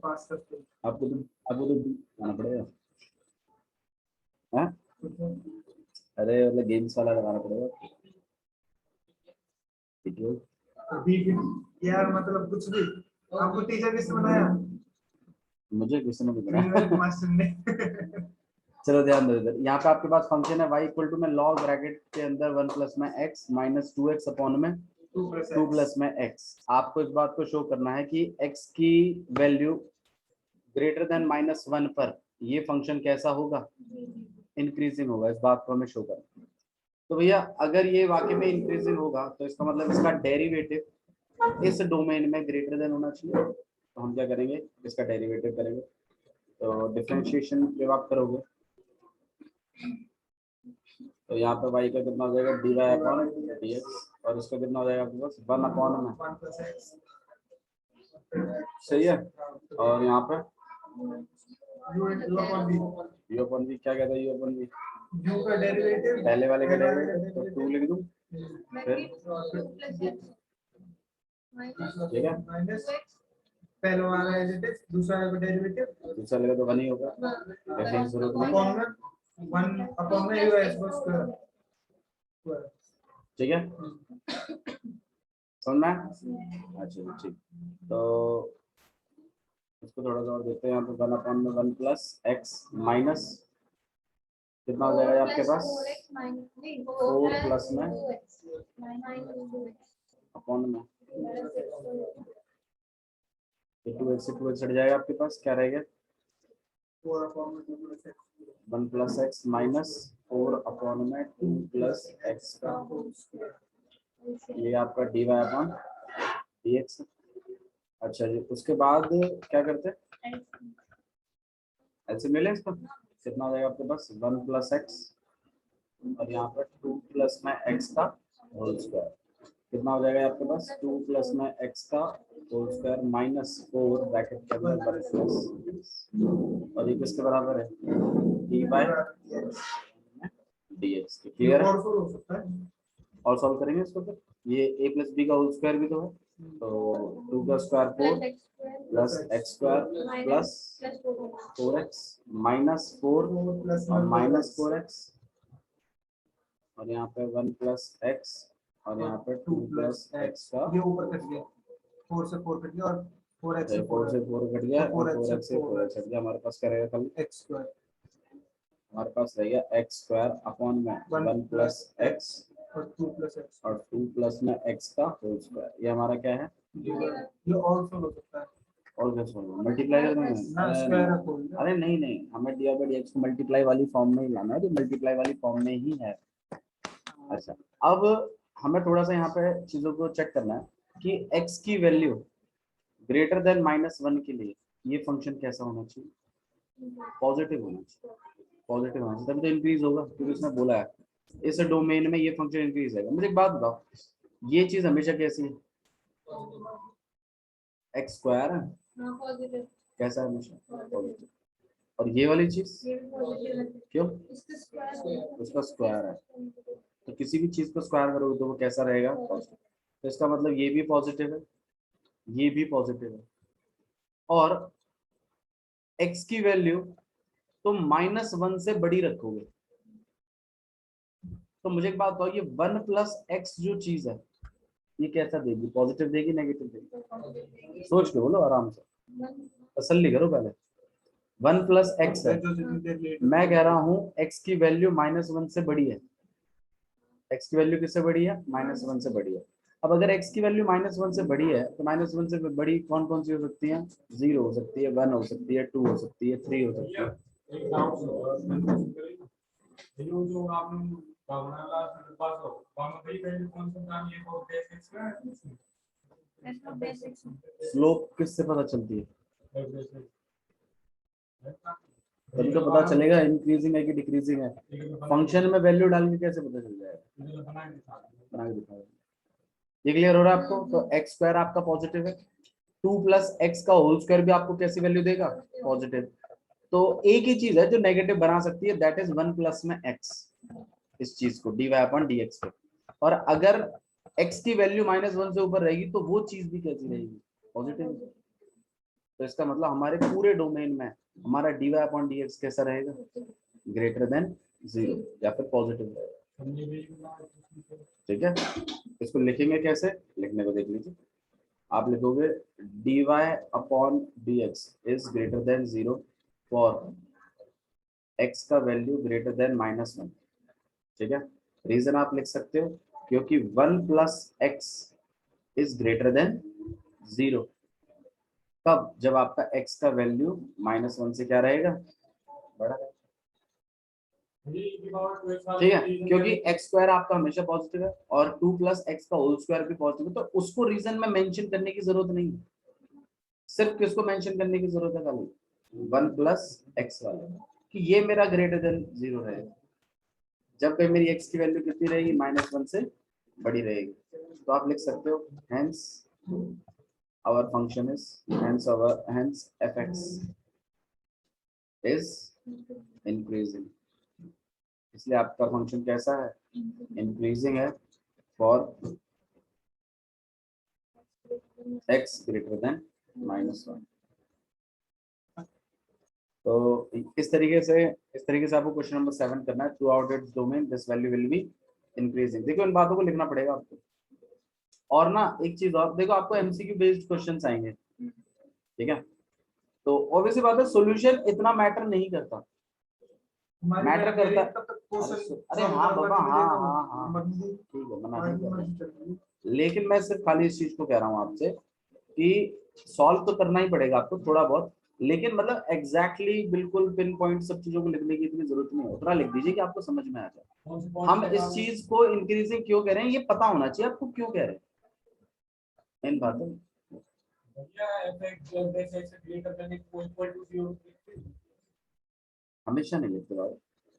आपको तो आना पड़ेगा। हाँ अरे मतलब गेम्स वाला लगाना पड़ेगा। ठीक है यार मतलब कुछ भी आपको टीचर किसने बनाया? मुझे किसी ने भी बनाया। मास्टर ने। चलो ध्यान दो इधर, यहाँ पे आपके पास फंक्शन है y इक्वल टू में लॉग ब्रैकेट के अंदर 1 प्लस में x माइनस 2x अपॉन में 2 प्लस में x। आपको इस बात को शो करना है कि x की वैल्यू ग्रेटर देन -1 पर ये फंक्शन कैसा होगा, इंक्रीजिंग होगा। इस बात को हमें शो करना है। तो भैया अगर ये वाकई में इंक्रीजिंग होगा तो इसका मतलब इसका डेरिवेटिव इस डोमेन में ग्रेटर देन होना चाहिए। तो हम क्या करेंगे, इसका डेरिवेटिव करेंगे। तो डिफरेंशिएशन जब आप करोगे तो यहाँ पे y का कितना हो जाएगा, dy अपॉन dx, और इसका कितना हो जाएगा आपके पास 1 अपॉन में। सही है। और यहाँ पे u अपॉन v क्या कहता है, u अपॉन v u का डेरिवेटिव पहले वाले का डेरिवेटिव, तो 2 लिख दूं फिर ठीक है। पहले वाला एज इट इज, दूसरा का डेरिवेटिव दूसरा लगा तो 1 ही होगा, डिफरेंस जरूरत नहीं। अपॉन में 1 अपॉन में u s स्क्वायर। ठीक है समझ में। अच्छा ठीक, तो इसको थोड़ा सा और देखते हैं। यहाँ पे 1 अपॉन में 1 प्लस एक्स माइनस कितना हो जाएगा आपके पास 4 प्लस में अपॉन में 2x से 2x हट जाएगा, आपके पास क्या रहेगा 1 प्लस एक्स माइनस 4 अपॉन में 2 प्लस एक्स का, ये आपका dy अपॉन dx। अच्छा जी, उसके बाद क्या करते हैं, ऐसे मिले इसको कितना हो जाएगा आपके पास 1 प्लस एक्स और यहाँ पर 2 प्लस में एक्स का होल स्क्वायर, कितना हो जाएगा आपके पास 2 प्लस में एक्स का होल स्क्वायर माइनस 4 ब्रैकेट के अंदर 1 प्लस, और ये किसके बराबर है D by D x. Clear है। और सॉल्व करेंगे इसको, फिर ये a प्लस बी का होल स्क्वायर भी तो है, तो 2 का square 4 plus x square plus 4x minus 4 और माइनस 4x, और यहाँ पे 1 प्लस एक्स और यहाँ पे 2 प्लस एक्स का, ये ऊपर कट गया 4 से 4 कट गया और 4x से 4 से 4 कट गया और 4x 4x से 4x कट गया। हमारे पास क्या रहेगा कल x स्क्वायर, हमारे पास रहेगा एक्स स्क्वायर अपॉन में 1 प्लस एक्स और 2 प्लस एक्स और 2 प्लस में एक्स का होल स्क्वायर। ये हमारा क्या है, ये ऑल्सो हो सकता है और क्या सॉल्व मल्टीप्लाई करना है। ना स्क्वायर है कोई। अरे नहीं नहीं, हमें डी बाई डी एक्स को मल्टीप्लाई वाली फॉर्म में ही लाना है, तो मल्टीप्लाई वाली फॉर्म में ही है। अच्छा, अब हमें थोड़ा सा यहाँ पे चीजों को चेक करना है कि x की वैल्यू ग्रेटर देन -1 के लिए ये फंक्शन कैसा होना चाहिए, पॉजिटिव होना चाहिए। पॉजिटिव होना चाहिए तभी तो इंक्रीज होगा, क्योंकि उसने बोला है इस डोमेन में ये फंक्शन इंक्रीज होगा। मुझे एक बात बताओ, ये चीज हमेशा कैसी है, एक्स स्क्वायर है कैसा है हमेशा पॉजिटिव, और ये वाली चीज क्यों, उसका स्क्वायर है, तो किसी भी चीज को स्क्वायर करोगे तो वो कैसा रहेगा पॉजिटिव। तो इसका मतलब ये भी पॉजिटिव है, ये भी पॉजिटिव है, और x की वैल्यू तुम -1 से बड़ी रखोगे। तो मुझे एक बात बताओ, ये 1 प्लस एक्स जो चीज है ये कैसा देगी, पॉजिटिव देगी नेगेटिव देगी, सोच के बोलो आराम से, तसल्ली करो पहले। 1 प्लस एक्स है, मैं कह रहा हूँ x की वैल्यू -1 से बड़ी है, x की वैल्यू किससे बड़ी है -1 से बड़ी है। अब अगर x की वैल्यू -1 से बड़ी है तो -1 से बड़ी कौन कौन सी हो सकती है, 0 हो सकती है, 1 हो सकती है, 2 हो सकती है, 3 हो सकती है। स्लोप किससे पता चलती है, तभी तो पता चलेगा इंक्रीजिंग है कि डिक्रीजिंग है। फंक्शन में वैल्यू डाल के कैसे पता चल जाएगा, बना के दिखाओ। ये क्लियर हो रहा है आपको। तो एक्स स्क्वायर आपका पॉजिटिव है, 2 प्लस एक्स का होल स्क्वायर भी आपको कैसी वैल्यू देगा, पॉजिटिव। तो एक ही चीज है जो नेगेटिव बना सकती है, दैट इज 1 प्लस में एक्स, इस चीज को dy अपॉन dx को। और अगर x की वैल्यू -1 से ऊपर रहेगी तो वो चीज भी कैसी रहेगी, पॉजिटिव। तो इसका मतलब हमारे पूरे डोमेन में हमारा dy अपॉन dx कैसा रहेगा, ग्रेटर देन 0 या फिर पॉजिटिव रहेगा। ठीक है, इसको लिखेंगे कैसे, लिखने को देख लीजिए। आप लिखोगे dy upon dx is greater than 0 for x का वैल्यू ग्रेटर देन -1। ठीक है, रीजन आप लिख सकते हो क्योंकि 1 plus x is greater than 0। कब, जब आपका x का वैल्यू -1 से क्या रहेगा, बड़ा रहेगा। ठीक है, क्योंकि x स्क्वायर आपका हमेशा पॉजिटिव है और 2 प्लस एक्स का होल स्क्वायर भी पॉजिटिव है, तो उसको रीजन में मेंशन करने की जरूरत नहीं है। सिर्फ किसको मेंशन करने की जरूरत है, खाली 1 प्लस एक्स वाले कि ये मेरा ग्रेटर देन 0 रहेगा। जब कहीं मेरी x की वैल्यू कितनी रहेगी, -1 से बड़ी रहेगी। तो आप लिख सकते हो hence our function is hence fx is increasing। इसलिए आपका फंक्शन कैसा है, इंक्रीजिंग है फॉर x ग्रेटर देन -1। तो इस तरीके से आपको क्वेश्चन नंबर 7 करना है। Through out its domain this value will be increasing. देखो इन बातों को लिखना पड़ेगा आपको। और ना एक चीज और देखो, आपको एमसीक्यू बेस्ड क्वेश्चंस आएंगे, ठीक है, तो ऑब्वियसली बात है सॉल्यूशन इतना मैटर नहीं करता, मैटर करता है। अरे हाँ बाबा, हाँ हाँ हाँ ठीक है, मना नहीं कर रहा, लेकिन मैं सिर्फ खाली इस चीज को कह रहा हूँ आपसे कि सॉल्व तो करना ही पड़ेगा आपको थोड़ा बहुत, लेकिन मतलब एग्जैक्टली बिल्कुल पिन पॉइंट सब चीजों को लिखने की इतनी जरूरत नहीं है। उतना लिख दीजिए कि आपको समझ में आ जाए। हम इस चीज को इंक्रीजिंग क्यों कह रहे हैं, ये पता होना चाहिए आपको क्यों कह रहे हैं इन बातों। हमेशा नहीं लिखते बाबा।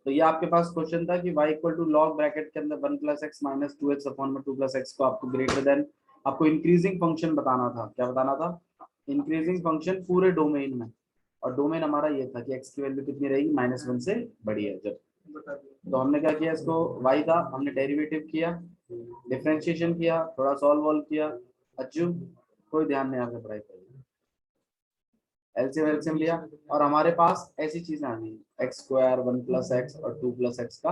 तो ये आपके पास क्वेश्चन था कि y equal to log bracket के अंदर 1 plus x minus 2x upon में 2 प्लस एक्स को आपको ग्रेटर देन, आपको इंक्रीजिंग फंक्शन बताना था। क्या बताना था, इंक्रीजिंग फंक्शन पूरे डोमेन में। और डोमेन हमारा ये था कि x की वैल्यू कितनी रहेगी, -1 से बड़ी है जब। तो हमने क्या किया, इसको y का हमने डेरिवेटिव किया, डिफरेंशिएशन किया, थोड़ा सॉल्व वॉल्व किया, अच्छू कोई ध्यान नहीं आपने पढ़ाई करी, एलसीएम लिया और हमारे पास ऐसी चीजें आ गई एक्स स्क्वायर 1 प्लस एक्स और 2 प्लस एक्स का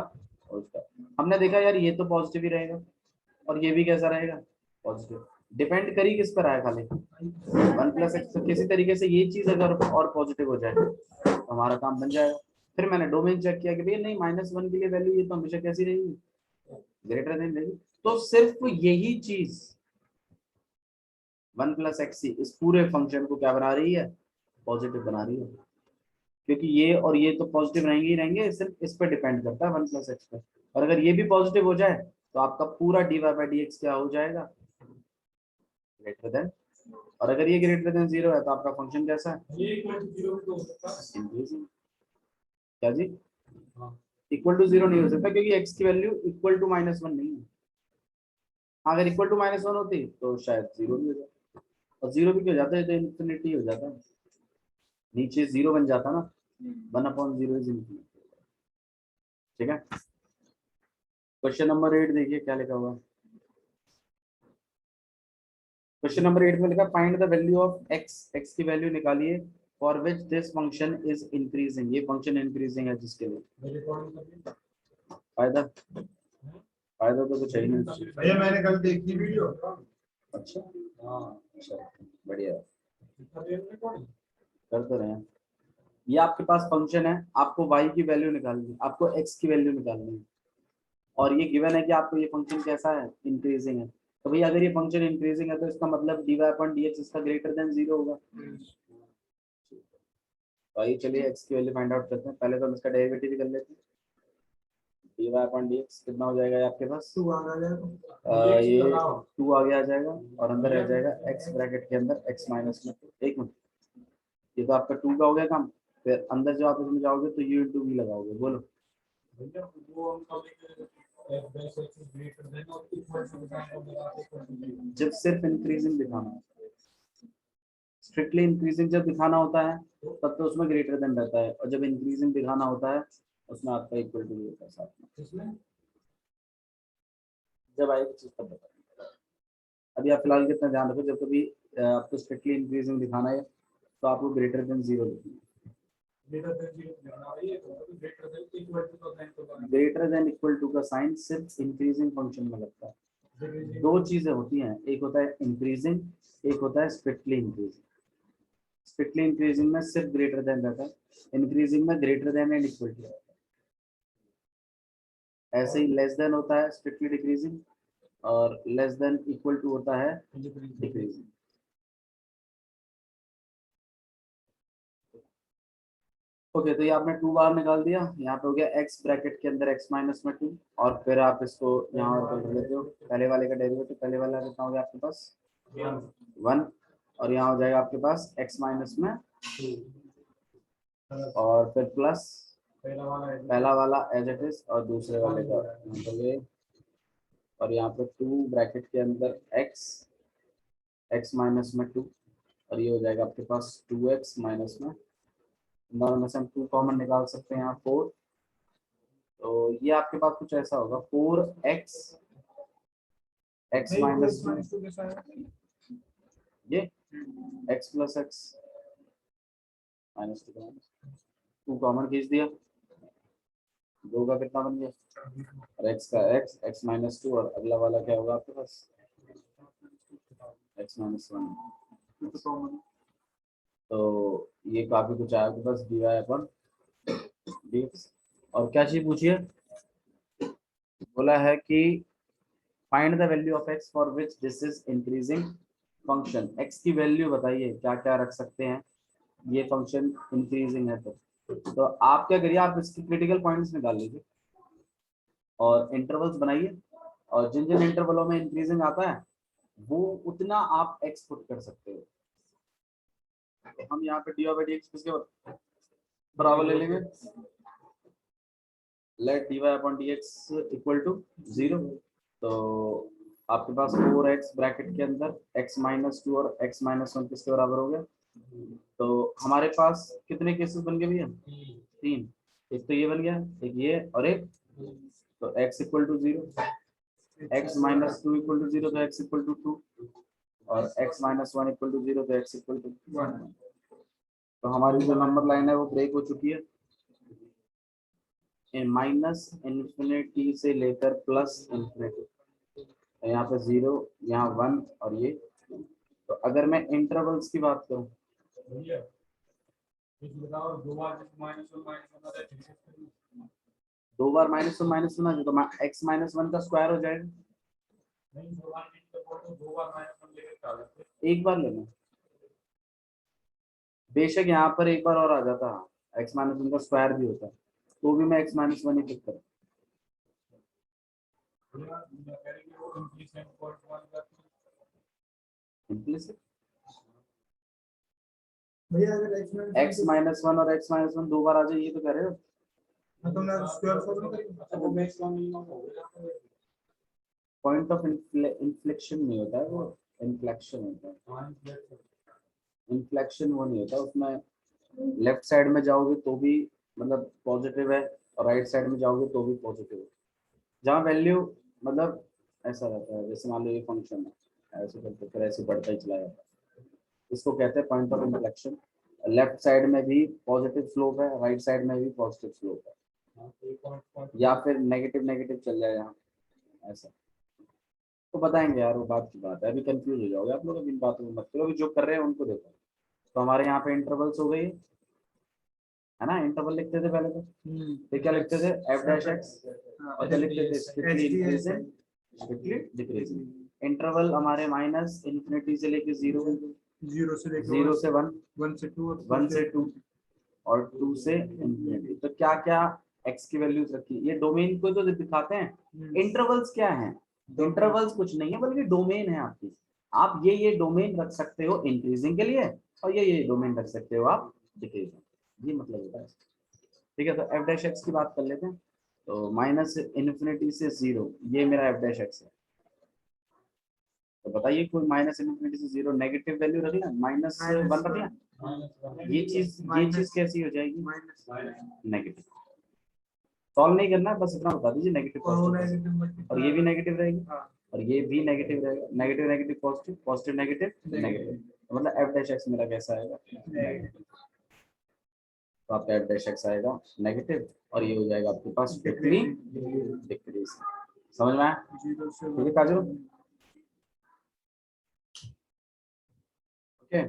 होल स्क्वायर। हमने देखा यार ये तो पॉजिटिव ही रहेगा और ये भी कैसा रहेगा, पॉजिटिव। डिपेंड करी किस पर आया, खाली 1 प्लस एक्स। तो किसी तरीके से ये चीज अगर और पॉजिटिव हो जाए तो हमारा काम बन जाएगा। फिर मैंने डोमेन चेक किया कि भैया नहीं, -1 के लिए वैल्यू ये तो हमेशा कैसी रहेगी, ग्रेटर देन रहेगी। तो सिर्फ यही चीज 1 प्लस एक्स इस पूरे फंक्शन को क्या बना रही है, पॉजिटिव बना रही है, क्योंकि ये और ये तो पॉजिटिव रहेंगे ही रहेंगे, सिर्फ इस पर डिपेंड करता है 1 प्लस एक्स पर। और अगर ये भी पॉजिटिव हो जाए तो आपका पूरा dy/dx क्या हो जाएगा, ग्रेटर देन। और अगर ये ग्रेटर देन 0 है तो आपका फंक्शन कैसा है, इंक्रीजिंग। क्या जी, इक्वल टू 0 नहीं हो सकता क्योंकि x की वैल्यू इक्वल टू -1 नहीं है। अगर इक्वल टू -1 होती तो शायद 0 भी हो जाता, और 0 भी क्यों हो जाता है, तो इन्फिनिटी हो जाता है, नीचे 0 बन जाता ना, 1/0 इज इन्फिनिटी। ठीक है, क्वेश्चन नंबर 8 देखिए क्या लिखा हुआ है। क्वेश्चन नंबर 8 में लिखा find the value of x की वैल्यू निकालिए for which this function is increasing. ये फंक्शन इंक्रीजिंग है जिसके लिए फायदा तो कुछ है ही नहीं भैया, मैंने कल देखी वीडियो। अच्छा अच्छा, बढ़िया, कर तो रहे हैं। ये आपके पास फंक्शन है, आपको y की वैल्यू निकालनी है, आपको x की वैल्यू निकालनी है, और ये गिवन है कि आपको ये फंक्शन कैसा है, इंक्रीजिंग है। तो भैया अगर ये फंक्शन इंक्रीजिंग है तो इसका मतलब dy/dx इसका ग्रेटर देन 0 होगा। तो आइए चलिए x की वैल्यू फाइंड आउट करते हैं। पहले तो हम इसका डेरिवेटिव भी कर लेते हैं। dy/dx कितना हो जाएगा आपके पास, 2 आ गया, ये 2 आगे आ जाएगा और अंदर रह जाएगा x ब्रैकेट के अंदर x माइनस में। एक मिनट, ये तो आपका 2 का हो गया काम। फिर अंदर जो आप इसमें जाओगे तो u इंटू v लगाओगे। बोलो, जब सिर्फ इंक्रीजिंग दिखाना है, स्ट्रिक्टली इंक्रीजिंग जब दिखाना होता है तब तो उसमें ग्रेटर देन रहता है, और जब इंक्रीजिंग दिखाना होता है उसमें आपका इक्वल टू होता है साथ में। जब आएगी चीज तब बताएंगे। अभी आप फिलहाल कितना ध्यान रखो, जब कभी आपको स्ट्रिक्टली इंक्रीजिंग दिखाना है तो आपको ग्रेटर देन 0 लिखना है। ग्रेटर देन इक्वल टू का साइन सिर्फ इंक्रीजिंग फंक्शन में लगता है। दो चीजें होती हैं, एक होता है इंक्रीजिंग, एक होता है स्ट्रिक्टली इंक्रीजिंग। स्ट्रिक्टली इंक्रीजिंग में सिर्फ ग्रेटर देन रहता है, इंक्रीजिंग में greater than and equal to रहता है। ऐसे ही लेस देन होता है स्ट्रिक्टली डिक्रीजिंग, और लेस देन इक्वल टू होता है डिक्रीजिंग। ओके, तो ये आपने 2 बार निकाल दिया, यहाँ पे हो गया x ब्रैकेट के अंदर x माइनस में 2, और फिर आप इसको यहाँ और कर लेते हो, पहले वाले का डेरिवेटिव, पहले वाला कितना हो गया आपके पास 1, और यहाँ हो जाएगा आपके पास x माइनस में 2, और फिर प्लस पहला वाला एज इट इज और दूसरे वाले का मतलब ये, और यहाँ पे 2 ब्रैकेट के अंदर x माइनस में 2, और ये हो जाएगा आपके पास 2x माइनस में, दोनों में से हम 2 कॉमन निकाल सकते हैं यहाँ 4, तो ये आपके पास कुछ ऐसा होगा 4x माइनस में ये x plus x minus 2 common खींच दिया, 2 का कितना बन गया, और x का x माइनस 2, और अगला वाला क्या होगा आपके पास x माइनस 1, तो ये काफी कुछ आया आपके पास dy अपन dx। और क्या चीज पूछिए, बोला है कि find the value of x for which this is increasing function. x की वैल्यू बताइए क्या क्या रख सकते हैं, ये फंक्शन इंक्रीजिंग है तो आप क्या करिए, आप इसके क्रिटिकल पॉइंट्स निकाल लीजिए और इंटरवल्स बनाइए, और जिन जिन इंटरवलों में इंक्रीजिंग आता है वो उतना आप x पुट कर सकते हो। तो हम यहाँ पे dy by dx किसके बराबर ले लेंगे, let dy upon dx equal to 0, तो आपके पास 4x ब्रैकेट के अंदर x माइनस 2 और x माइनस 1 किसके बराबर हो गया, तो हमारे पास कितने केसेस बन गए भैया 3, एक तो ये बन गया, एक ये और एक, तो x equal to 0, x minus 2 equal to 0 तो x इक्वल टू 2, और x माइनस 1 इक्वल टू 0 तो x इक्वल टू 1। तो हमारी जो नंबर लाइन है वो ब्रेक हो चुकी है, माइनस इन्फिनिटी से लेकर प्लस इन्फिनिटी, यहाँ पे 0, यहाँ 1 और ये। तो अगर मैं इंटरवल्स की बात करूं, दो बार माइनस वन तो x माइनस 1 का स्क्वायर हो जाएगा, एक बार लेना, बेशक यहाँ पर एक बार और आ जाता x माइनस 1 का स्क्वायर भी होता तो भी मैं x माइनस 1 ही पिक करूँ। इम्प्लिसिट भैया अगर x माइनस 1 और x माइनस 1 दो बार आ जाए, ये तो कह रहे हो, पॉइंट ऑफ इन्फ्लेक्शन नहीं होता है वो, इन्फ्लेक्शन होता है, इन्फ्लेक्शन वो नहीं होता उसमें। लेफ्ट साइड में जाओगे तो भी मतलब पॉजिटिव है, और राइट साइड में जाओगे तो भी पॉजिटिव है, जहाँ वैल्यू मतलब ऐसा रहता है, जैसे मान लो ये फंक्शन है ऐसे करके फिर ऐसे बढ़ता ही चला जाता है, इसको कहते हैं point of inflection. Left side में भी पॉजिटिव स्लोप है, राइट साइड में भी पॉजिटिव स्लोप है, या फिर नेगेटिव नेगेटिव चल जाए यहाँ ऐसा, तो बताएंगे यार, वो बात की बात है, अभी कंफ्यूज हो जाओगे आप लोग, अभी इन बातों में मत करो, अभी जो कर रहे हैं उनको देखो। तो हमारे यहाँ पे इंटरवल्स हो गई है ना, इंटरवल लिखते थे पहले तो क्या लिखते थे f डैश x, और क्या लिखते थे strictly increasing strictly decreasing. Interval हमारे माइनस इन्फिनिटी से लेके 0 से 1, 1 से 2 और 2 से इन्फिनिटी। तो क्या क्या x की वैल्यूज रखी, ये डोमेन को तो दिखाते हैं। इंटरवल्स क्या है, इंटरवल्स कुछ नहीं है बल्कि डोमेन है आपकी, आप ये डोमेन रख सकते हो इंक्रीजिंग के लिए, और ये डोमेन रख सकते हो आप डिक्रीजिंग, ये मतलब होता है। ठीक है, तो f डैश x की बात कर लेते हैं, तो माइनस इन्फिनिटी से 0, ये मेरा f डैश x है। तो बताइए कोई माइनस इन्फिनिटी से 0 नेगेटिव वैल्यू रख लिया, माइनस 1 रख लिया, ये चीज कैसी हो जाएगी नेगेटिव। सॉल्व नहीं करना, बस इतना बता दीजिए नेगेटिव पॉजिटिव, और ये भी नेगेटिव रहेगी, और ये भी नेगेटिव रहेगा, negative negative positive, positive negative negative. मतलब एफ डैश एक्स मेरा कैसा आएगा, तो आपका एफ डैश एक्स आएगा नेगेटिव, और ये हो जाएगा आपके पास स्ट्रिक्टली डिक्रीज। समझ में आया? ठीक है काजल, ओके।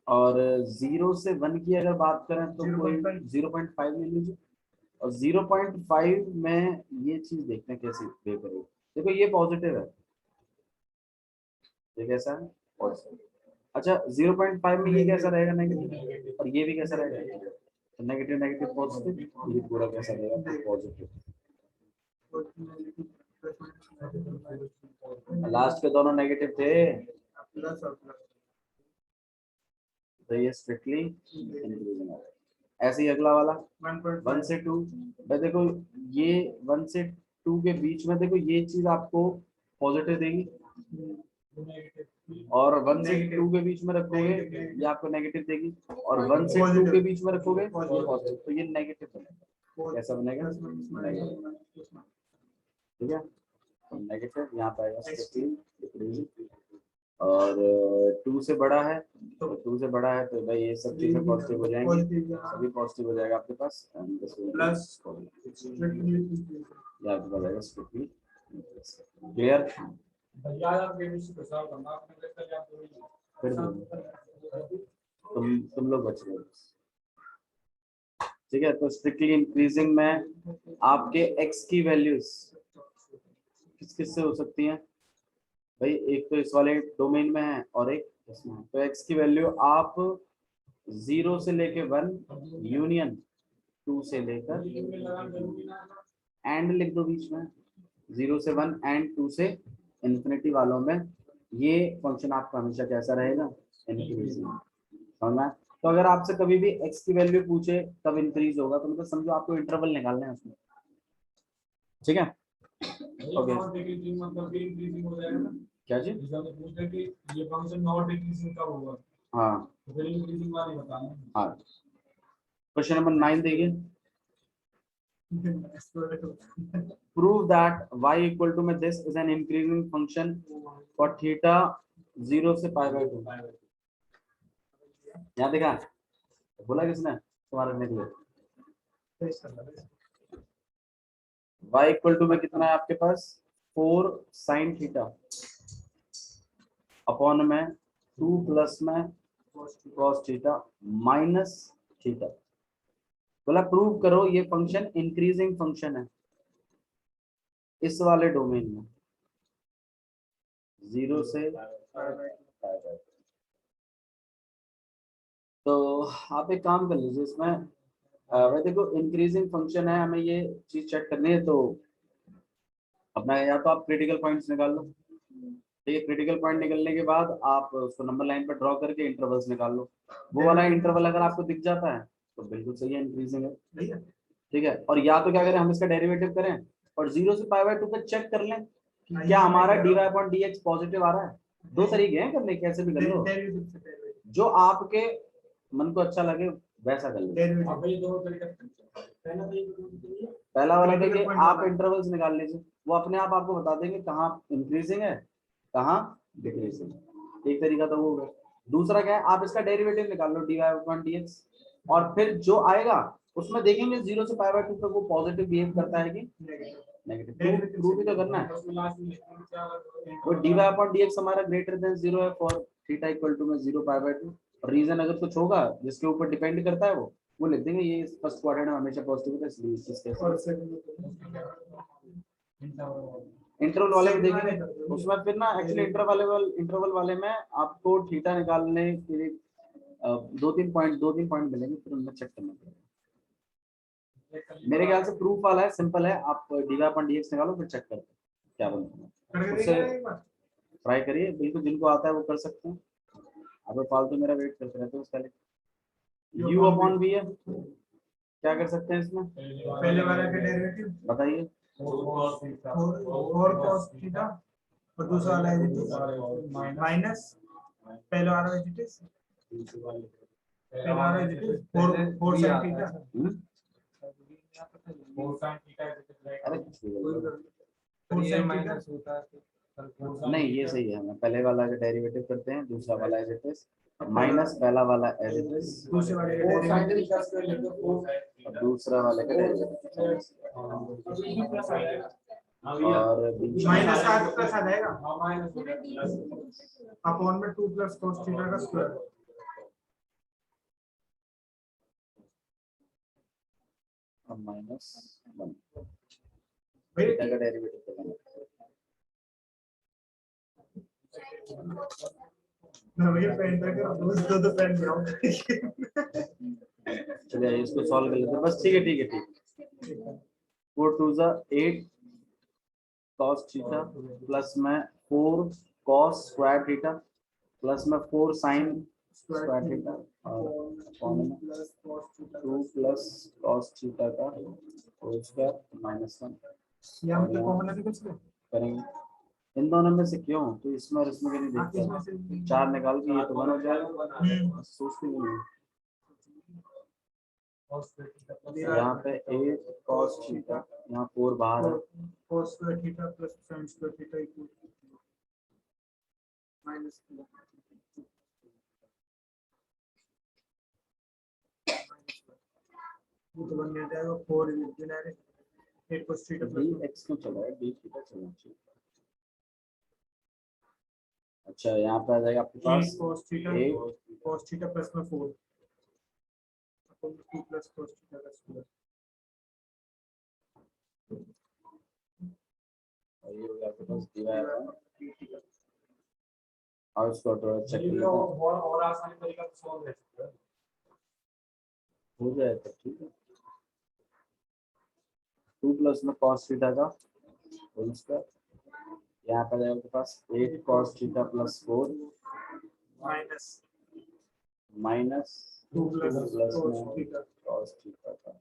और 0 से 1 की अगर बात करें तो कोई 0.5 ले लीजिए, और 0.5 में ये चीज देखते हैं कैसे पे करेगा। देखो ये पॉजिटिव है, ये कैसा है, पॉजिटिव। अच्छा 0.5 में ये कैसा रहेगा, नेगेटिव, और ये भी कैसा रहेगा, तो नेगेटिव नेगेटिव पॉजिटिव, ये पूरा कैसा रहेगा, पॉजिटिव। लास्ट के दोनों नेगेटिव थे, तो ये स्ट्रिक्टली इंक्रीजिंग है। ऐसे ही अगला वाला 1 से 2, भाई देखो ये 1 से 2 के बीच में देखो ये चीज आपको पॉजिटिव देगी, और 1 से 2 के बीच में रखोगे ये आपको नेगेटिव देगी, और 1 से 2 के बीच में रखोगे ये पॉजिटिव, तो ये नेगेटिव बनेगा। कैसा बनेगा, नेगेटिव। ठीक है, तो नेगेटिव यहाँ पे आएगा स्ट्रिक्टली डिक्रीजिंग। और 2 से बड़ा है, तो 2 से बड़ा है तो भाई ये सब चीजें पॉजिटिव हो जाएंगी, सभी पॉजिटिव हो जाएगा आपके पास, प्लस या आपके पास आएगा स्ट्रिक्टली। क्लियर? फिर तुम लोग बच गए। ठीक है, तो स्ट्रिक्टली इंक्रीजिंग में आपके x की वैल्यूज किस किस से हो सकती हैं भाई, एक तो इस वाले डोमेन में है और एक इसमें। तो x की वैल्यू आप 0 से लेके 1 यूनियन 2 से लेकर एंड लिख दो बीच में, 0 से 1 एंड 2 से इन्फिनिटी वालों में ये फंक्शन आपका हमेशा कैसा रहेगा, इंक्रीजिंग। समझना? तो अगर आपसे कभी भी x की वैल्यू पूछे तब इंक्रीज होगा, तो मतलब समझो आपको इंटरवल निकालना है उसमें। ठीक है, ओके। क्या जी, ये फंक्शन नॉट इंक्रीजिंग कब होगा? हाँ फिर इंक्रीजिंग वाली बताना। हाँ, क्वेश्चन नंबर 9 देखिए। Prove that y equal to में this is an increasing function for theta 0 से pi by 2। यहाँ देखा, बोला किसने तुम्हारे लिखने के लिए? y इक्वल टू में कितना है आपके पास, 4 sin थीटा अपॉन में 2 प्लस में cos थीटा माइनस थीटा। बोला प्रूव करो ये फंक्शन इंक्रीजिंग फंक्शन है इस वाले डोमेन में 0 से pi। तो आप एक काम कर लीजिए इसमें, वह देखो इंक्रीजिंग फंक्शन है, हमें ये चीज चेक करनी है, तो अपना या तो आप क्रिटिकल पॉइंट्स निकाल लो। ठीक है, क्रिटिकल पॉइंट निकलने के बाद आप उसको नंबर लाइन पर ड्रॉ करके इंटरवल्स निकाल लो। वो वाला इंटरवल अगर आपको दिख जाता है तो बिल्कुल सही है, इंक्रीजिंग है। ठीक है, और या तो क्या करें, हम इसका डेरिवेटिव करें और 0 से पाई बाय 2 पे चेक कर लें कि क्या हमारा dy/dx पॉजिटिव आ रहा है। दो तरीके हैं करने, कैसे भी कर लो, जो आपके मन को अच्छा लगे वैसा कर लो। पहला वाला देखिए, आप इंटरवल्स निकाल लीजिए, वो अपने आप आपको बता देंगे कहाँ इंक्रीजिंग है कहाँ डिक्रीजिंग। एक तरीका तो वो होगा। दूसरा क्या है, आप इसका डेरिवेटिव निकाल लो dy/dx, और फिर जो आएगा उसमें देखेंगे 0 से पाई बाय 2 तक वो पॉजिटिव बिहेव करता है कि नेगेटिव। प्रूव भी तो करना है। वो dy/dx हमारा ग्रेटर देन 0 है फॉर थीटा इक्वल टू में 0 पाई बाय 2। रीजन अगर कुछ होगा जिसके ऊपर डिपेंड करता है वो लिख देंगे, ये फर्स्ट क्वाड्रेंट में हमेशा पॉजिटिव होता है इसलिए इस चीज के इंटरवल वाले में देखेंगे। उसमें फिर ना एक्चुअली इंटरवल वाले में आपको थीटा निकालने के लिए दो तीन पॉइंट मिलेंगे, फिर उनमें चेक करना पड़ेगा। मेरे ख्याल से प्रूफ वाला है, सिंपल है, आप dy/dx निकालो फिर चेक करते क्या बनता है, उससे ट्राई करिए। बिल्कुल जिनको आता है वो कर सकते हैं, आप फालतू मेरा वेट करते रहते हो उसका। u/v है, क्या कर सकते हैं इसमें, पहले वाला का डेरिवेटिव बताइए। 4 cos थीटा और दूसरा वाला है माइनस पहले वाला है पहले वाला है 4 sin थीटा। अरे 4 sin थीटा माइनस होता है नहीं ये सही है, मैं पहले वाला का डेरिवेटिव करते हैं, दूसरा वाला एज इट इज माइनस पहला वाला एज इट इज दूसरे वाले का डेरिवेटिव दूसरा वाले का डेरिवेटिव और बीच में माइनस आठ प्लस आ जाएगा अपॉन में 2 प्लस cos थीटा का स्क्वायर माइनस 1 भाई थीटा का डेरिवेटिव करना। मैं वही पेन कर दो पेन बनाऊं चलिए इसको सॉल्व कर लेते हैं बस। ठीक है ठीक है ठीक है। 4 2 जा 8 cos थीटा प्लस में 4 cos स्क्वायर थीटा प्लस में 4 sin स्क्वायर थीटा और अपॉन में 2 प्लस cos थीटा का होल स्क्वायर माइनस 1 या मतलब कॉमन निकल सकते करेंगे। इन दोनों में से क्यों तो इसमें और इसमें नहीं देखते, 4 निकाल के ये तो 1 हो जाएगा, सोचते नहीं। यहाँ पे 8 cos थीटा, यहाँ 4 बाहर है, cos square theta plus sin square theta equal minus वो तो बन जाएगा 4 direct 8 cos theta D x क्यों चला है, डी थीटा चलना चाहिए। अच्छा यहाँ पे आ जाएगा आपके पास cos theta 8 cos theta plus में 4 अपॉन 2 प्लस cos थीटा का स्क्वायर और ये हो गया आपके पास डिवाइड और इसको थोड़ा चेक कर लेते हैं और आसान तरीका से सॉल्व है हो जाए तो ठीक है। 2 प्लस में cos थीटा का होल स्क्वायर, यहाँ पे जाएगा आपके पास 8 cos theta plus 4 minus minus 2 plus में cos थीटा cos थीटा का।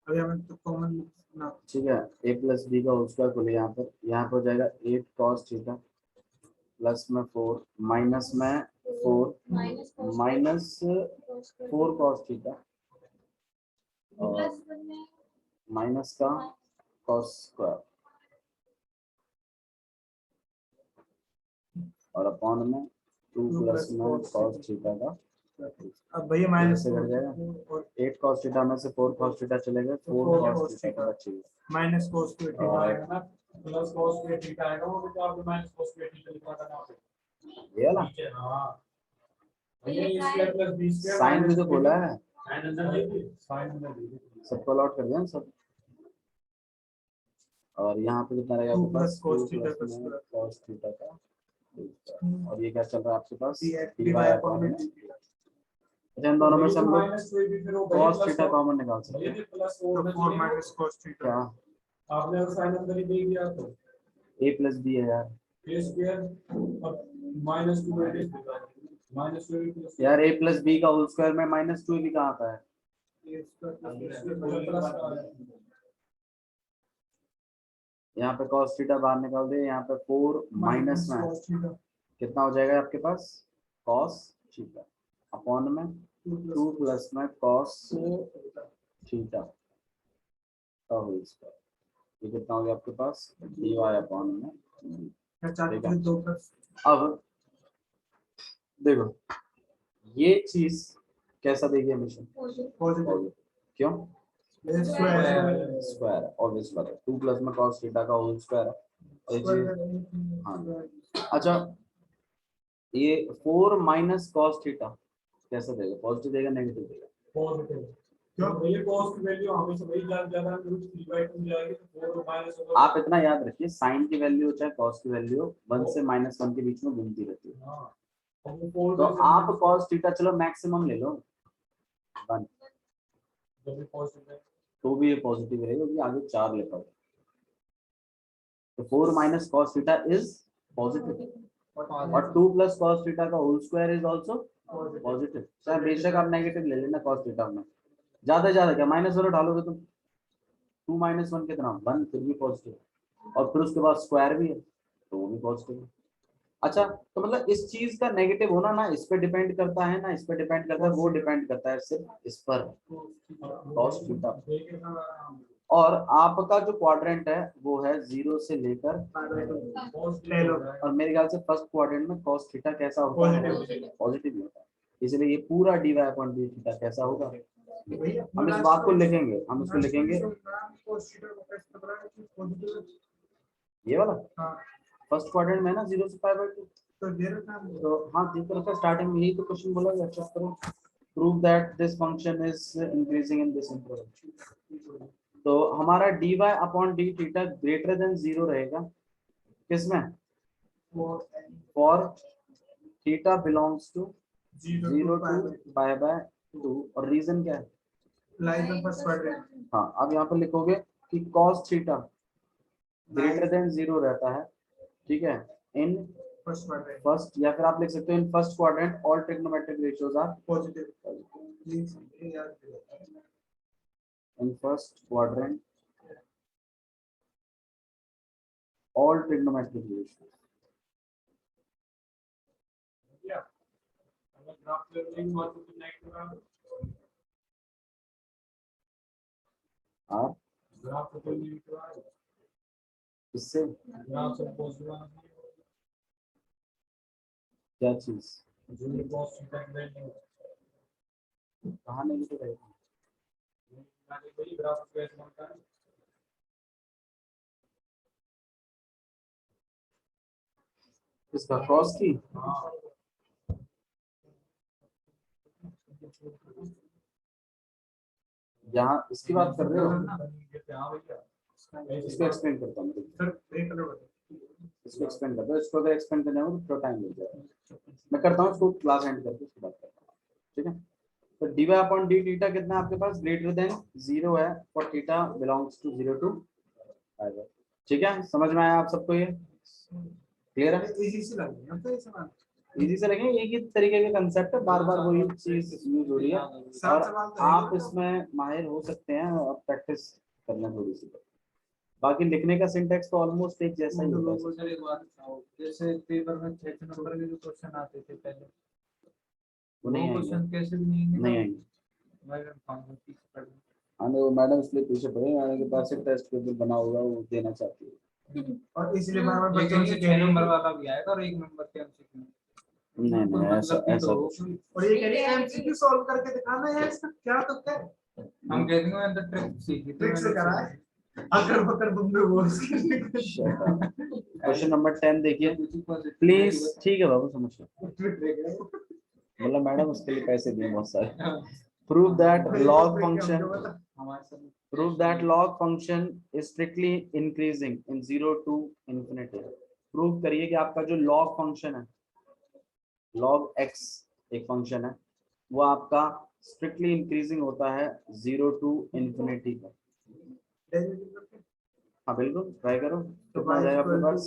अभी हमें तो कॉमन ना ठीक है a प्लस बी का होल स्क्वायर को ले यहाँ पर हो जाएगा 8 cos थीटा प्लस में 4 माइनस में 4 माइनस 4 cos थीटा और माइनस का cos स्क्वायर और अपॉन में 2 प्लस में cos थीटा का। अब भैया माइनस से कट जाएगा 8 cos थीटा में से 4 cos थीटा चलेगा 4 cos थीटा का बचेगा माइनस cos थीटा और ना प्लस cos थीटा आएगा वो तो आपको माइनस cos थीटा लिखा था ना ये वाला हां भैया A square plus B square sign भी तो बोला है, साइन अंदर देखिए साइन अंदर देखिए सबको लॉट कर दें सब। और यहाँ पे कितना रहेगा आपके पास cos cos थीटा का थीटा का और ये क्या चल रहा है आपके पास dy अपॉन में अच्छा इन दोनों में से हम लोग cos थीटा कॉमन निकाल सकते हैं। तो 4 माइनस cos थीटा क्या आपने अगर साइन अंदर ही दे दिया तो a प्लस बी है यार, a स्क्वायर और माइनस 2 है माइनस 2 प्लस यार a प्लस बी का होल स्क्वायर में माइनस 2 भी कहाँ आता है। a स्क्वायर प्लस यहाँ पे cos थीटा बाहर निकाल दे, यहाँ पे 4 माइनस में कितना हो जाएगा आपके पास cos थीटा अपॉन में 2 प्लस में cos थीटा का होल स्क्वायर, ये कितना हो गया आपके पास dy अपॉन में। अब देखो ये चीज कैसा देगी हमेशा क्यों स्क्वायर ऑब्वियस बात है 2 प्लस में cos थीटा का होल स्क्वायर है। हाँ अच्छा ये 4 माइनस cos थीटा कैसा देगा, पॉजिटिव देगा नेगेटिव देगा पॉजिटिव क्यों ये cos की वैल्यू हमेशा वही ज्यादा √3/2 जाएगी तो 4 माइनस होगा। आप इतना याद रखिए साइन की वैल्यू चाहे cos की वैल्यू 1 से -1 के बीच में घूमती रहती है। हां तो आप cos थीटा चलो मैक्सिमम ले लो 1 जब भी पॉजिटिव है तो भी ये पॉजिटिव रहेगा क्योंकि आगे 4 लिखा हुआ है। तो 4 minus cos theta is positive और 2 प्लस cos थीटा का whole square is also positive. चाहे बेशक आप नेगेटिव ले लेना cos थीटा में, ज्यादा क्या माइनस वाला डालोगे तो 2 माइनस 1 कितना 1 फिर भी पॉजिटिव और फिर उसके बाद स्क्वायर भी है तो वो भी पॉजिटिव है। अच्छा तो मतलब इस चीज का नेगेटिव होना ना इस पे डिपेंड करता है ना इस पे डिपेंड करता है, वो डिपेंड करता है सिर्फ इस पर cos थीटा और आपका जो क्वाड्रेंट है वो है 0 से लेकर, और मेरे ख्याल से फर्स्ट क्वाड्रेंट में cos थीटा कैसा होता है, पॉजिटिव होता है, इसलिए ये पूरा dy अपॉन डी थीटा कैसा होगा, हम इस बात को लिखेंगे, हम इसको लिखेंगे ये वाला फर्स्ट क्वाड्रेंट में ना 0 से π/2, तो हाँ देख रखा स्टार्टिंग में, यही तो क्वेश्चन बोला गया, चेक करो, prove that this function is increasing in this interval. तो हमारा dy upon d theta greater than 0 रहेगा किसमें, for theta belongs to 0 to π/2, और रीजन क्या है, हाँ अब यहाँ पर लिखोगे कि cos थीटा ग्रेटर देन 0 रहता है, ठीक है, इन फर्स्ट, या फिर आप लिख सकते हो in first quadrant all trigonometric ratios are positive, in first quadrant all trigonometric ratios, हाँ इससे क्या चीज कहाँ नेगेटिव रहेगा, इसका कॉस की, यहाँ इसकी बात कर रहे हो, इसको एक्सप्लेन करता हूँ, इसको एक्सप्लेन करता हूँ, इसको अगर एक्सप्लेन करने में तो टाइम लग जाएगा, मैं करता हूँ इसको क्लास एंड करके उसके बाद करता हूँ, ठीक है। तो dy अपॉन डी थीटा कितना है आपके पास, ग्रेटर देन 0 है for theta belongs to 0 to π/2, ठीक है, समझ में आया आप सबको, ये क्लियर है, इजी से लगे, एक ही तरीके का कंसेप्ट है, बार बार वही चीज यूज हो रही है, और आप इसमें माहिर हो सकते हैं, अब प्रैक्टिस करना थोड़ी सी, बाकी लिखने का सिंटेक्स तो ऑलमोस्ट एक जैसा ही होता है। सर एक बात बताओ, जैसे पेपर में 6 नंबर के जो क्वेश्चन आते थे पहले, वो नहीं क्वेश्चन आएंगे, कैसे भी नहीं नहीं आएंगे, आएंगे, हाँ वो मैडम इसलिए पीछे पड़े, मैडम के पास एक टेस्ट पेपर बना होगा वो देना चाहती है, और इसलिए बार बार बच्चों से 6 नंबर वाला भी आएगा और 1 नंबर के एमसीक्यू, नहीं नहीं ऐसा ऐसा और ये कह रही है एमसीक्यू सॉल्व करके दिखाना है, इसका क्या तो क्या हम कह देंगे मैंने तो ट्रिक सीखी, ट्रिक से करा है, अगर बकर बम्बे वो क्वेश्चन नंबर 10 देखिए प्लीज, ठीक है बाबू समझ लो, मतलब मैडम उसके लिए पैसे दिए बहुत सारे, prove that log function is strictly increasing in 0 to infinity, prove करिए कि आपका जो log फंक्शन है, log x एक फंक्शन है, वो आपका स्ट्रिक्टली इंक्रीजिंग होता है 0 to infinity का, हाँ बिल्कुल ट्राई करो, कितना आ जाएगा आपके पास,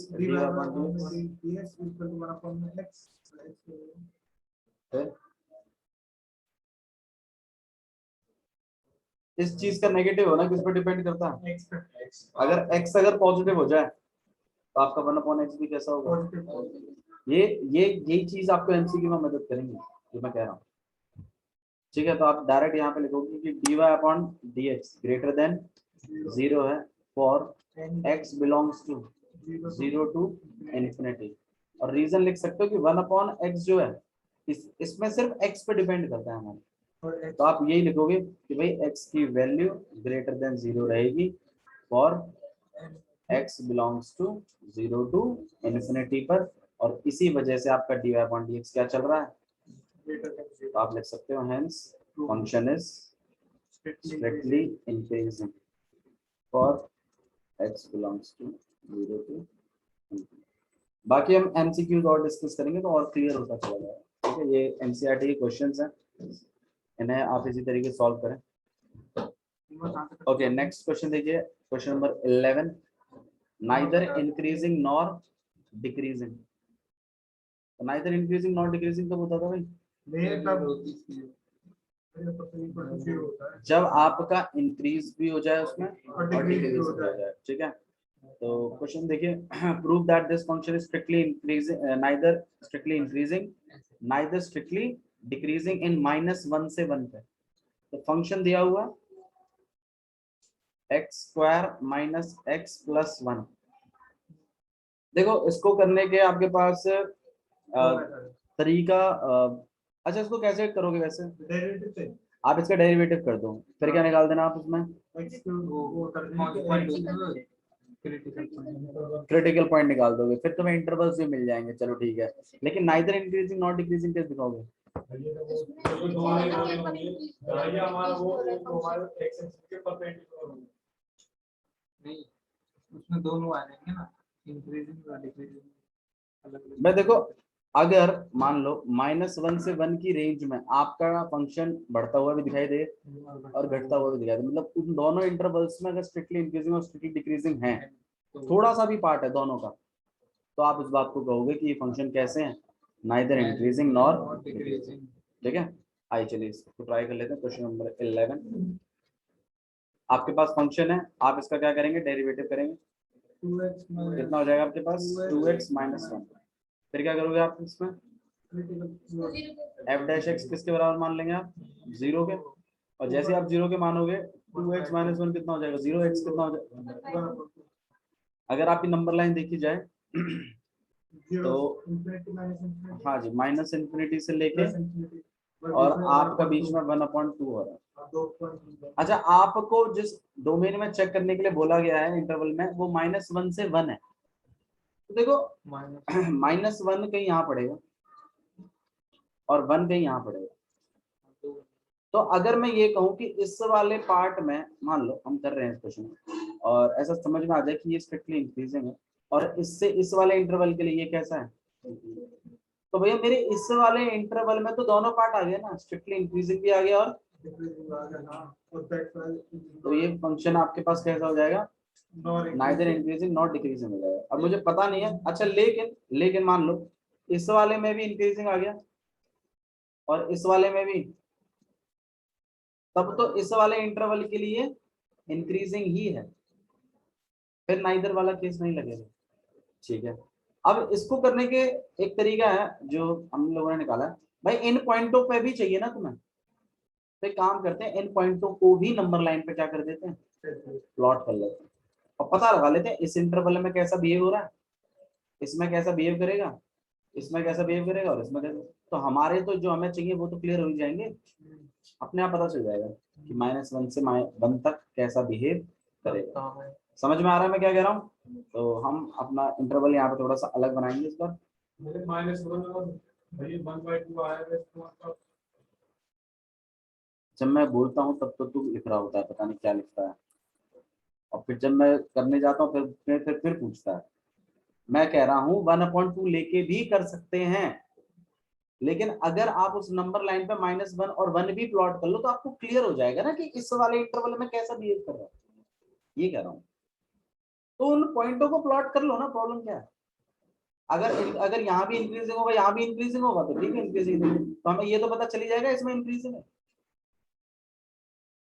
इस चीज का नेगेटिव हो ना, किस पर डिपेंड करता है, अगर x अगर पॉजिटिव हो जाए तो आपका 1/x भी कैसा होगा, यही चीज आपको एमसीक्यू में मदद करेंगे जो मैं कह रहा हूँ, ठीक है। तो आप डायरेक्ट यहाँ पे लिखोगे कि dy upon dx greater than 0 है for x belongs to 0 to infinity, और रीजन लिख सकते हो कि 1/x जो है इसमें सिर्फ x पे डिपेंड करता है हमारा, तो आप यही लिखोगे कि भाई x की वैल्यू ग्रेटर देन 0 रहेगी for x belongs to 0 to infinity पर, और इसी वजह से आपका dy अपॉन dx क्या चल रहा है, तो आप लिख सकते हो hence function is strictly increasing for x belongs to 0 to infinity। बाकी हम एमसीक्यूज और डिस्कस करेंगे तो और क्लियर होता चला जाएगा, ठीक है। ये एनसीईआरटी के क्वेश्चंस हैं, इन्हें आप इसी तरीके से सॉल्व करें। ओके नेक्स्ट क्वेश्चन देखिए, question number 11, neither increasing nor decreasing, neither increasing nor decreasing कब होता था भाई, जब आपका इंक्रीज भी हो जाए उसमें और डिक्रीज भी हो जाए, ठीक है। तो क्वेश्चन देखिए, prove that this function is strictly increasing, neither strictly increasing neither strictly decreasing in -1 से 1 पे, तो फंक्शन दिया हुआ x square minus x plus one. देखो इसको करने के आपके पास तरीका अच्छा इसको कैसे करोगे वैसे? डेरिवेटिव से आप इसका डेरिवेटिव कर दो, फिर क्या निकाल देना आप उसमें? क्रिटिकल पॉइंट निकाल दोगे, फिर तुम्हें इंटरवल्स भी मिल जाएंगे। चलो ठीक है, लेकिन नाइदर इंक्रीजिंग नॉट डिक्रीजिंग कैसे दिखाओगे? नहीं, उसमें दोनों आ जाएंगे ना, इंक्रीजिंग और डिक्रीजिंग। मैं देखो, अगर मान लो -1 से 1 की रेंज में आपका फंक्शन बढ़ता हुआ भी दिखाई दे और घटता हुआ भी दिखाई दे, मतलब उन दोनों इंटरवल्स में अगर स्ट्रिक्टली इंक्रीजिंग और स्ट्रिक्टली डिक्रीजिंग है, थोड़ा सा भी पार्ट है दोनों का, तो आप उस बात को कहोगे कि ये फंक्शन कैसे हैं, नाइदर इंक्रीजिंग नॉर डिक्रीजिंग। ठीक है, आइए चलिए इसको ट्राई कर लेते हैं। क्वेश्चन नंबर 11, आपके पास फंक्शन है, आप इसका क्या करेंगे? डेरिवेटिव करेंगे। कितना हो जाएगा आपके पास? 2x minus 1। फिर क्या करोगे आप इसमें? f डैश x किसके बराबर मान लेंगे आप? 0 के। और जैसे आप 0 के मानोगे 2x माइनस 1 कितना हो जाएगा? 0x कितना हो जाएगा? अगर आपकी नंबर लाइन देखी जाए तो हाँ जी, माइनस इन्फिनिटी से लेके और आपका बीच में 1/2 हो रहा है। अच्छा, आपको जिस डोमेन में चेक करने के लिए बोला गया है इंटरवल में, वो -1 से 1 है। तो देखो -1 कहीं यहाँ पड़ेगा और 1 कहीं यहाँ पड़ेगा। तो अगर मैं ये कहूँ कि इस वाले पार्ट में, मान लो हम कर रहे हैं इस क्वेश्चन और ऐसा समझ में आ जाए कि ये स्ट्रिक्टली इंक्रीजिंग है और इससे इस वाले इंटरवल के लिए ये कैसा है, तो भैया मेरे इस वाले इंटरवल में तो दोनों पार्ट आ गए ना, स्ट्रिक्टली इंक्रीजिंग भी आ गया और तो ये फंक्शन आपके पास कैसा हो जाएगा? नाइदर इंक्रीजिंग नॉट डिक्रीजिंग हो जाएगा। अब मुझे पता नहीं है, अच्छा लेकिन मान लो इस वाले में भी इंक्रीजिंग आ गया और इस वाले में भी, तब तो इस वाले इंटरवल के लिए इंक्रीजिंग ही है, फिर नाइदर वाला केस नहीं लगेगा। ठीक है, अब इसको करने के एक तरीका है जो हम लोगों ने निकाला है। भाई इन पॉइंटों पे भी चाहिए ना तुम्हें, तो एक काम करते हैं, इन पॉइंटों को भी नंबर लाइन पे क्या कर देते हैं? प्लॉट कर लेते हैं और पता लगा लेते हैं इस इंटरवल में कैसा बिहेव हो रहा है, इसमें कैसा बिहेव करेगा, इसमें कैसा बिहेव करेगा और इसमें कैसा। तो हमारे तो जो हमें चाहिए वो तो क्लियर हो ही जाएंगे, अपने आप पता चल जाएगा कि -1 से 1 तक कैसा बिहेव करेगा। समझ में आ रहा है मैं क्या कह रहा हूँ? तो हम अपना इंटरवल यहाँ पे थोड़ा सा अलग बनाएंगे इस बार। जब मैं बोलता हूँ तब तो तू लिख रहा होता है, पता नहीं क्या लिखता है, और फिर जब मैं करने जाता हूँ फिर पूछता है। मैं कह रहा हूँ 1/2 लेके भी कर सकते हैं, लेकिन अगर आप उस नंबर लाइन पे -1 और 1 भी प्लॉट कर लो तो आपको क्लियर हो जाएगा ना कि इस वाले इंटरवल में कैसा बिहेव कर रहा है, ये कह रहा हूँ। तो उन पॉइंटों को प्लॉट कर लो ना, प्रॉब्लम क्या है? अगर अगर यहाँ भी इंक्रीजिंग होगा, यहाँ भी इंक्रीजिंग होगा तो ठीक है, इंक्रीजिंग तो हमें ये तो पता चली जाएगा इसमें इंक्रीजिंग है।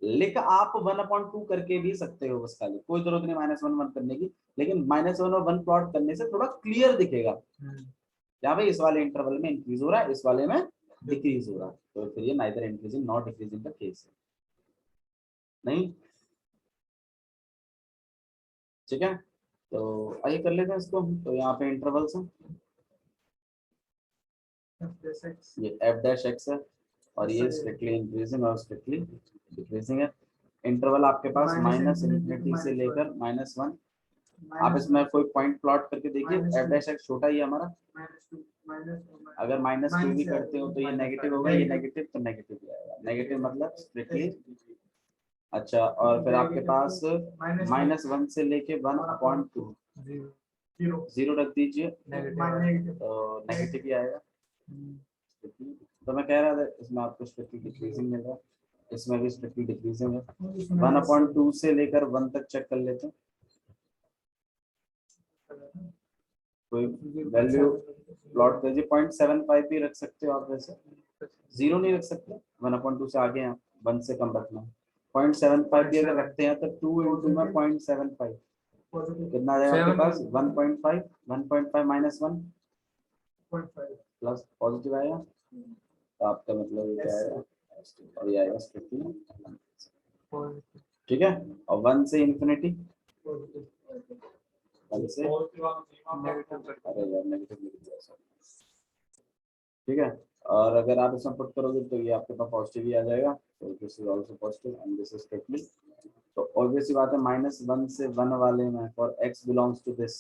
लिख आप 1/2 करके भी सकते हो, बस खाली कोई जरूरत नहीं -1 करने की, लेकिन -1 और 1 प्लॉट करने से थोड़ा क्लियर दिखेगा यहाँ पे इस वाले इंटरवल में इंक्रीज हो रहा है, इस वाले में डिक्रीज हो रहा है, तो फिर ये नाइदर इंक्रीजिंग नॉट डिक्रीजिंग का केस है। नहीं, ठीक है, तो आइए कर लेते हैं इसको। तो यहाँ पे इंटरवल्स हैं, ये f डैश x है और ये स्ट्रिक्टली इंक्रीजिंग और स्ट्रिक्टली डिक्रीजिंग है। इंटरवल आपके पास -∞ से लेकर -1। आप इसमें कोई पॉइंट प्लॉट करके देखिए, f डैश x छोटा ही है हमारा, अगर -2 भी करते हो तो ये नेगेटिव होगा, ये नेगेटिव तो नेगेटिव भी आएगा, नेगेटिव मतलब स्ट्रिक्टली। अच्छा, और फिर आपके पास -1 से लेके 1/2 0 रख दीजिए तो नेगेटिव ही आएगा। तो मैं कह रहा था इसमें आपको स्ट्रिक्टली डिक्रीजिंग मिल रहा है, इसमें भी स्ट्रिक्टली डिक्रीजिंग है। 1/2 से लेकर 1 तक चेक कर लेते हैं, कोई वैल्यू प्लॉट कीजिए। 0.75 भी रख सकते हो आप, वैसे 0 नहीं रख सकते, 1/2 से आगे हैं, 1 से कम रखना। 0.75 भी अगर रखते हैं तो 2 इंटू में 0.75 कितना आ जाएगा आपके पास? 1.5 1.5 -1 प्लस पॉजिटिव आएगा, तो आपका मतलब ये क्या आएगा, और ये आएगा स्ट्रिक्टली। ठीक है, और 1 से इंफिनिटी, 1 से, अरे यार नेगेटिव लिख दिया सर, ठीक है। और अगर आप इसमें पुट करोगे तो ये आपके पास पॉजिटिव ही आ जाएगा, तो this is also positive and this is strictly, तो ऑब्वियस सी बात है -1 से 1 वाले में for x belongs to this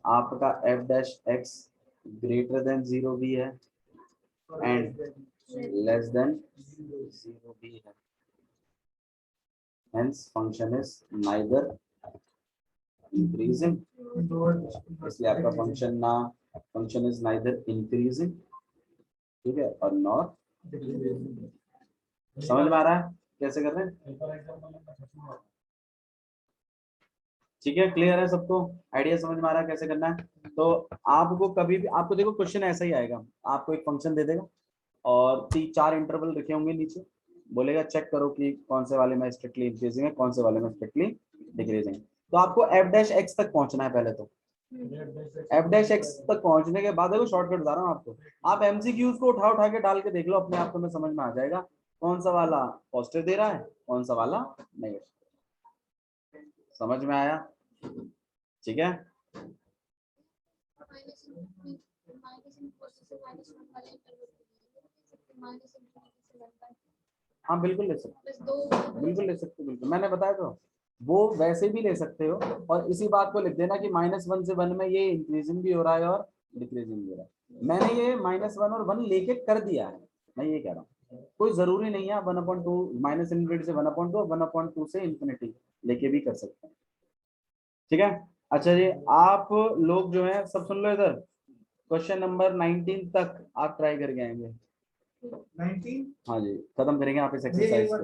आपका f dash x greater than 0 भी है एंड लेस देन 0 भी है, hence function is neither increasing, इसलिए आपका फंक्शन इज नाइदर इंक्रीजिंग, ठीक है, और नॉट, समझ में आ रहा है कैसे कर रहे हैं? ठीक है, क्लियर है सबको, आइडिया समझ में आ रहा है कैसे करना है? तो आपको कभी भी, आपको देखो क्वेश्चन ऐसा ही आएगा, आपको एक फंक्शन दे देगा और 4 इंटरवल रखे होंगे नीचे, बोलेगा चेक करो कि कौन से वाले में स्ट्रिक्टली इंक्रीजिंग है, कौन से वाले में स्ट्रिक्टली डिक्रीजिंग है। तो आपको f डैश x तक पहुंचना है पहले, तो f डैश x तक पहुंचने के बाद, देखो शॉर्टकट बता रहा हूँ आपको, आप MCQs को उठा उठा के डाल के देख लो, अपने आप को में समझ में आ जाएगा कौन सा वाला पॉजिटिव दे रहा है, कौन सा वाला नेगेटिव। समझ में आया? ठीक है, हाँ बिल्कुल ले सकते, बिल्कुल ले सकते, बिल्कुल मैंने बताया तो, वो वैसे भी ले सकते हो और इसी बात को लिख देना कि -1 से 1 में ये इंक्रीजिंग भी हो रहा है और डिक्रीजिंग भी हो रहा है। मैंने ये -1 और 1 लेके कर दिया है, मैं ये कह रहा हूँ, कोई जरूरी नहीं है 1/2 माइनस इनफिनिटी से 1/2 1/2 से इंफिनिटी लेके भी कर सकते हैं, ठीक है। अच्छा जी, आप लोग जो है सब सुन लो इधर, क्वेश्चन नंबर 19 तक आप ट्राई करके आएंगे। 19, हाँ जी, खत्म करेंगे आप इस एक्सरसाइज को।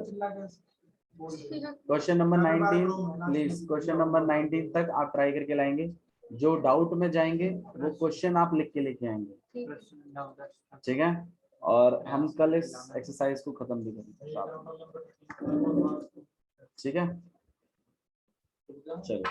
Question number 19 please, question number 19 तक आप ट्राई करके लाएंगे, जो डाउट में जाएंगे वो क्वेश्चन आप लिख के लेके आएंगे, ठीक है। और हम कल इस एक्सरसाइज को खत्म भी करेंगे, ठीक है, चलो।